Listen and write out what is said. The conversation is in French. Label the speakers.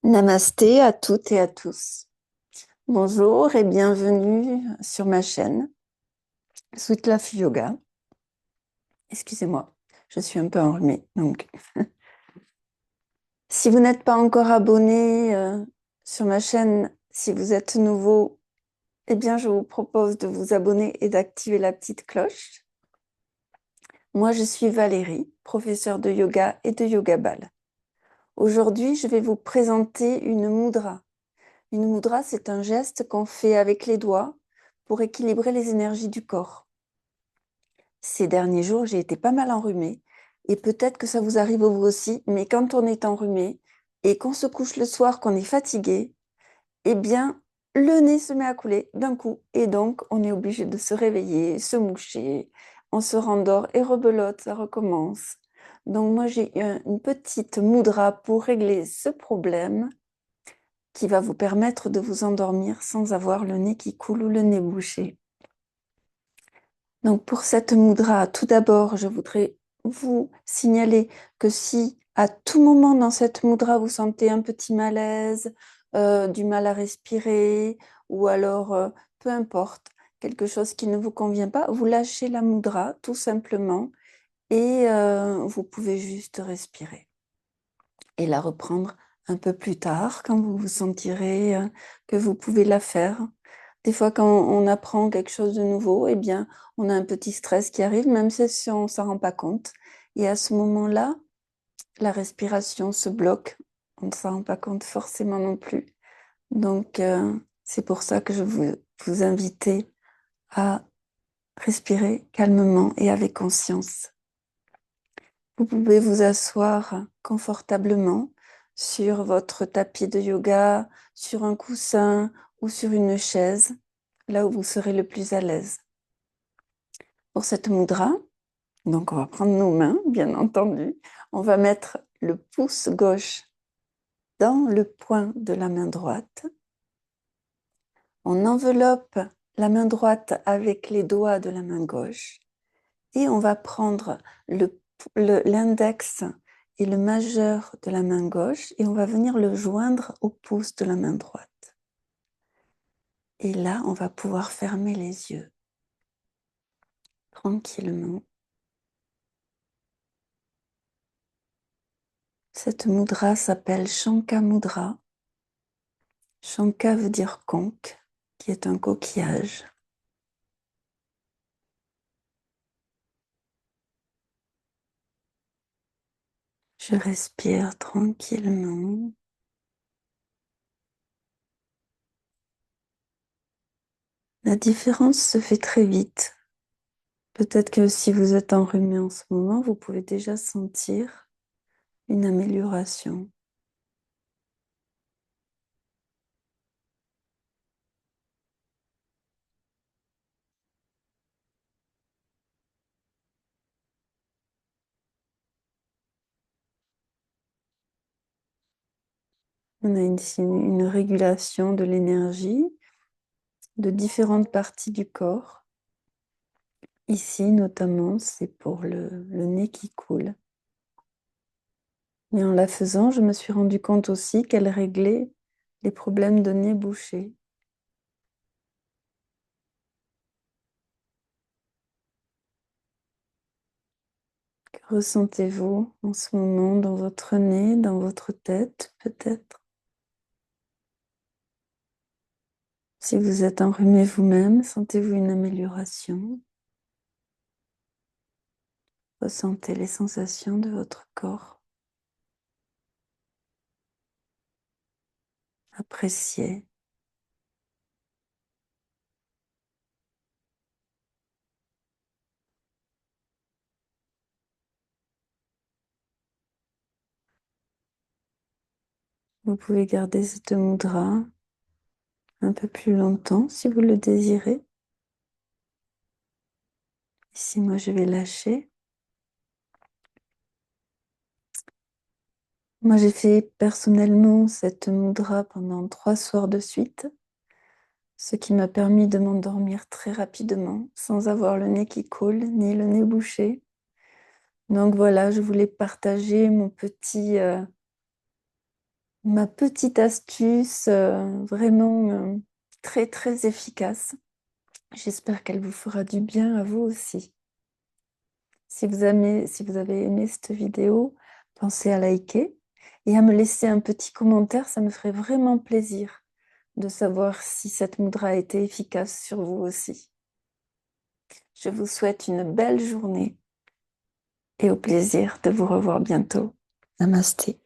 Speaker 1: Namasté à toutes et à tous. Bonjour et bienvenue sur ma chaîne Sweet Love Yoga. Excusez-moi, je suis un peu enrhumée. Donc, si vous n'êtes pas encore abonné sur ma chaîne, si vous êtes nouveau, eh bien, je vous propose de vous abonner et d'activer la petite cloche. Moi, je suis Valérie, professeure de yoga et de yoga ball. Aujourd'hui, je vais vous présenter une mudra. Une mudra, c'est un geste qu'on fait avec les doigts pour équilibrer les énergies du corps. Ces derniers jours, j'ai été pas mal enrhumée et peut-être que ça vous arrive vous aussi, mais quand on est enrhumé et qu'on se couche le soir, qu'on est fatigué, eh bien, le nez se met à couler d'un coup et donc on est obligé de se réveiller, se moucher, on se rendort et rebelote, ça recommence. Donc moi, j'ai une petite mudra pour régler ce problème qui va vous permettre de vous endormir sans avoir le nez qui coule ou le nez bouché. Donc pour cette mudra, tout d'abord, je voudrais vous signaler que si à tout moment dans cette mudra, vous sentez un petit malaise, du mal à respirer, ou alors, peu importe, quelque chose qui ne vous convient pas, vous lâchez la mudra tout simplement et vous pouvez juste respirer et la reprendre un peu plus tard quand vous vous sentirez que vous pouvez la faire. Des fois, quand on apprend quelque chose de nouveau, eh bien, on a un petit stress qui arrive, même si on ne s'en rend pas compte. Et à ce moment-là, la respiration se bloque. On ne s'en rend pas compte forcément non plus. Donc, c'est pour ça que je vous invite à respirer calmement et avec conscience. Vous pouvez vous asseoir confortablement sur votre tapis de yoga, sur un coussin ou sur une chaise, là où vous serez le plus à l'aise. Pour cette mudra, donc on va prendre nos mains, bien entendu. On va mettre le pouce gauche dans le poing de la main droite. On enveloppe la main droite avec les doigts de la main gauche et on va prendre l'index et le majeur de la main gauche et on va venir le joindre au pouce de la main droite. Et là, on va pouvoir fermer les yeux tranquillement. Cette mudra s'appelle Shanka Mudra. Shanka veut dire conque, qui est un coquillage. Je respire tranquillement. La différence se fait très vite. Peut-être que si vous êtes enrhumé en ce moment, vous pouvez déjà sentir une amélioration. On a ici une régulation de l'énergie de différentes parties du corps. Ici, notamment, c'est pour le nez qui coule. Et en la faisant, je me suis rendu compte aussi qu'elle réglait les problèmes de nez bouché. Que ressentez-vous en ce moment dans votre nez, dans votre tête, peut-être? Si vous êtes enrhumé vous-même, sentez-vous une amélioration? Ressentez les sensations de votre corps. Appréciez. Vous pouvez garder cette mudra un peu plus longtemps si vous le désirez. Ici, moi, je vais lâcher. Moi, j'ai fait personnellement cette mudra pendant 3 soirs de suite, ce qui m'a permis de m'endormir très rapidement, sans avoir le nez qui coule, ni le nez bouché. Donc voilà, je voulais partager mon petit ma petite astuce vraiment très très efficace. J'espère qu'elle vous fera du bien à vous aussi. Si vous avez aimé cette vidéo, pensez à liker et à me laisser un petit commentaire, ça me ferait vraiment plaisir de savoir si cette moudra a été efficace sur vous aussi. Je vous souhaite une belle journée et au plaisir de vous revoir bientôt. Namasté.